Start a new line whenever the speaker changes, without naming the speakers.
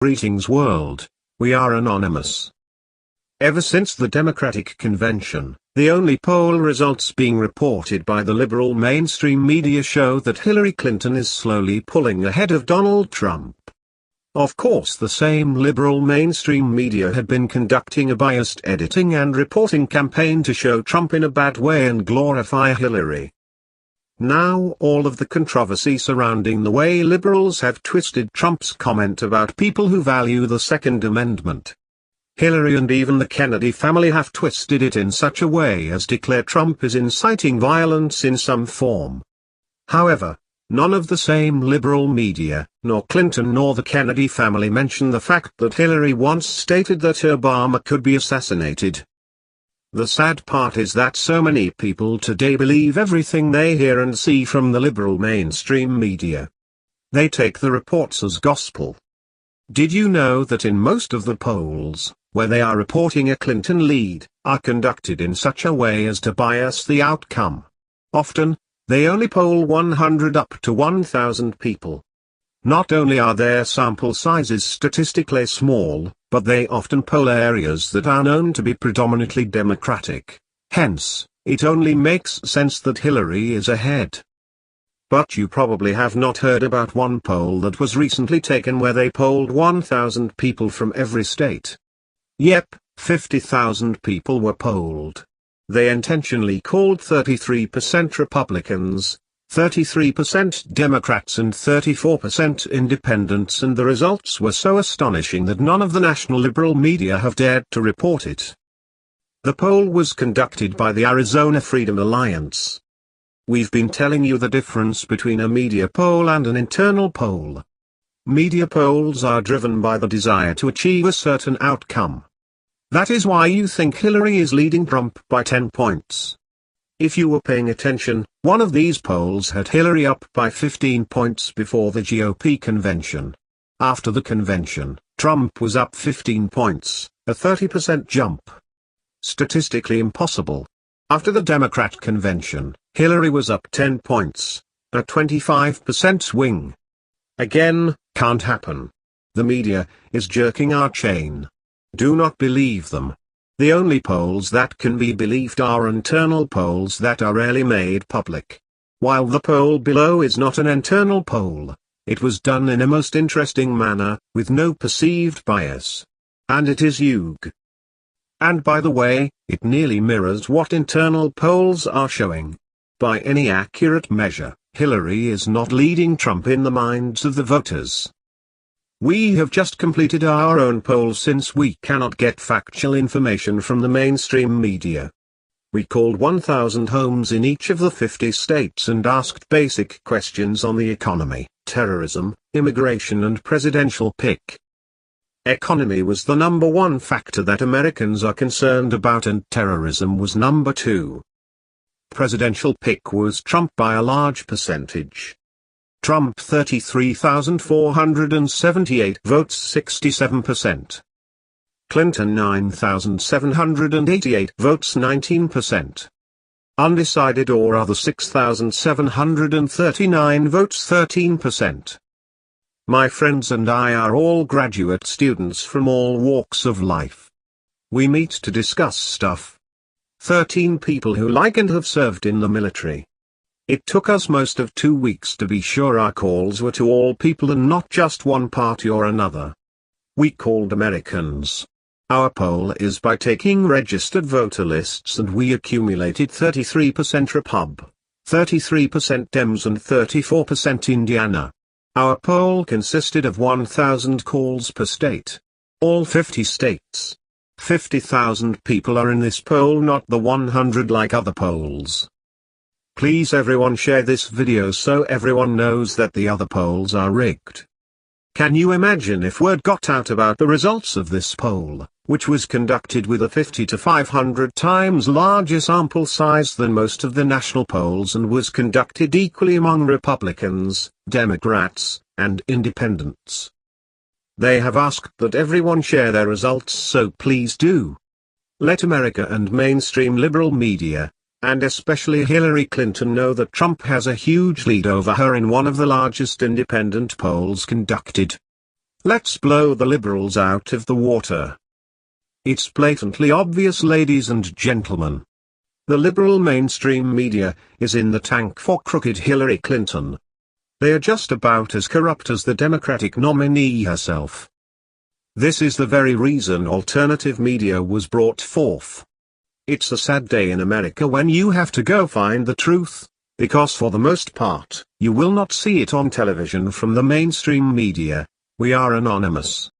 Greetings world, we are anonymous. Ever since the Democratic Convention, the only poll results being reported by the liberal mainstream media show that Hillary Clinton is slowly pulling ahead of Donald Trump. Of course, the same liberal mainstream media had been conducting a biased editing and reporting campaign to show Trump in a bad way and glorify Hillary. Now all of the controversy surrounding the way liberals have twisted Trump's comment about people who value the Second Amendment. Hillary and even the Kennedy family have twisted it in such a way as declare Trump is inciting violence in some form. However, none of the same liberal media, nor Clinton nor the Kennedy family mention the fact that Hillary once stated that Obama could be assassinated. The sad part is that so many people today believe everything they hear and see from the liberal mainstream media. They take the reports as gospel. Did you know that in most of the polls, where they are reporting a Clinton lead, are conducted in such a way as to bias the outcome? Often, they only poll 100 up to 1,000 people. Not only are their sample sizes statistically small, but they often poll areas that are known to be predominantly Democratic. Hence, it only makes sense that Hillary is ahead. But you probably have not heard about one poll that was recently taken where they polled 1,000 people from every state. Yep, 50,000 people were polled. They intentionally called 33% Republicans, 33% Democrats and 34% Independents, and the results were so astonishing that none of the national liberal media have dared to report it. The poll was conducted by the Arizona Freedom Alliance. We've been telling you the difference between a media poll and an internal poll. Media polls are driven by the desire to achieve a certain outcome. That is why you think Hillary is leading Trump by 10 points. If you were paying attention, one of these polls had Hillary up by 15 points before the GOP convention. After the convention, Trump was up 15 points, a 30% jump. Statistically impossible. After the Democrat convention, Hillary was up 10 points, a 25% swing. Again, can't happen. The media is jerking our chain. Do not believe them. The only polls that can be believed are internal polls that are rarely made public. While the poll below is not an internal poll, it was done in a most interesting manner, with no perceived bias. And it is UG. And by the way, it nearly mirrors what internal polls are showing. By any accurate measure, Hillary is not leading Trump in the minds of the voters. We have just completed our own poll since we cannot get factual information from the mainstream media. We called 1,000 homes in each of the 50 states and asked basic questions on the economy, terrorism, immigration and presidential pick. Economy was the number one factor that Americans are concerned about, and terrorism was number two. Presidential pick was Trump by a large percentage. Trump 33,478 votes, 67%. Clinton 9,788 votes, 19%. Undecided or other 6,739 votes, 13%. My friends and I are all graduate students from all walks of life. We meet to discuss stuff. 13 people who like and have served in the military. It took us most of 2 weeks to be sure our calls were to all people and not just one party or another. We called Americans. Our poll is by taking registered voter lists, and we accumulated 33% Repub, 33% Dems and 34% Indiana. Our poll consisted of 1,000 calls per state. All 50 states. 50,000 people are in this poll, not the 100 like other polls. Please everyone share this video so everyone knows that the other polls are rigged. Can you imagine if word got out about the results of this poll, which was conducted with a 50 to 500 times larger sample size than most of the national polls and was conducted equally among Republicans, Democrats, and Independents? They have asked that everyone share their results, so please do. Let America and mainstream liberal media, and especially Hillary Clinton, know that Trump has a huge lead over her in one of the largest independent polls conducted. Let's blow the liberals out of the water. It's blatantly obvious, ladies and gentlemen. The liberal mainstream media is in the tank for crooked Hillary Clinton. They are just about as corrupt as the Democratic nominee herself. This is the very reason alternative media was brought forth. It's a sad day in America when you have to go find the truth, because for the most part, you will not see it on television from the mainstream media. We are anonymous.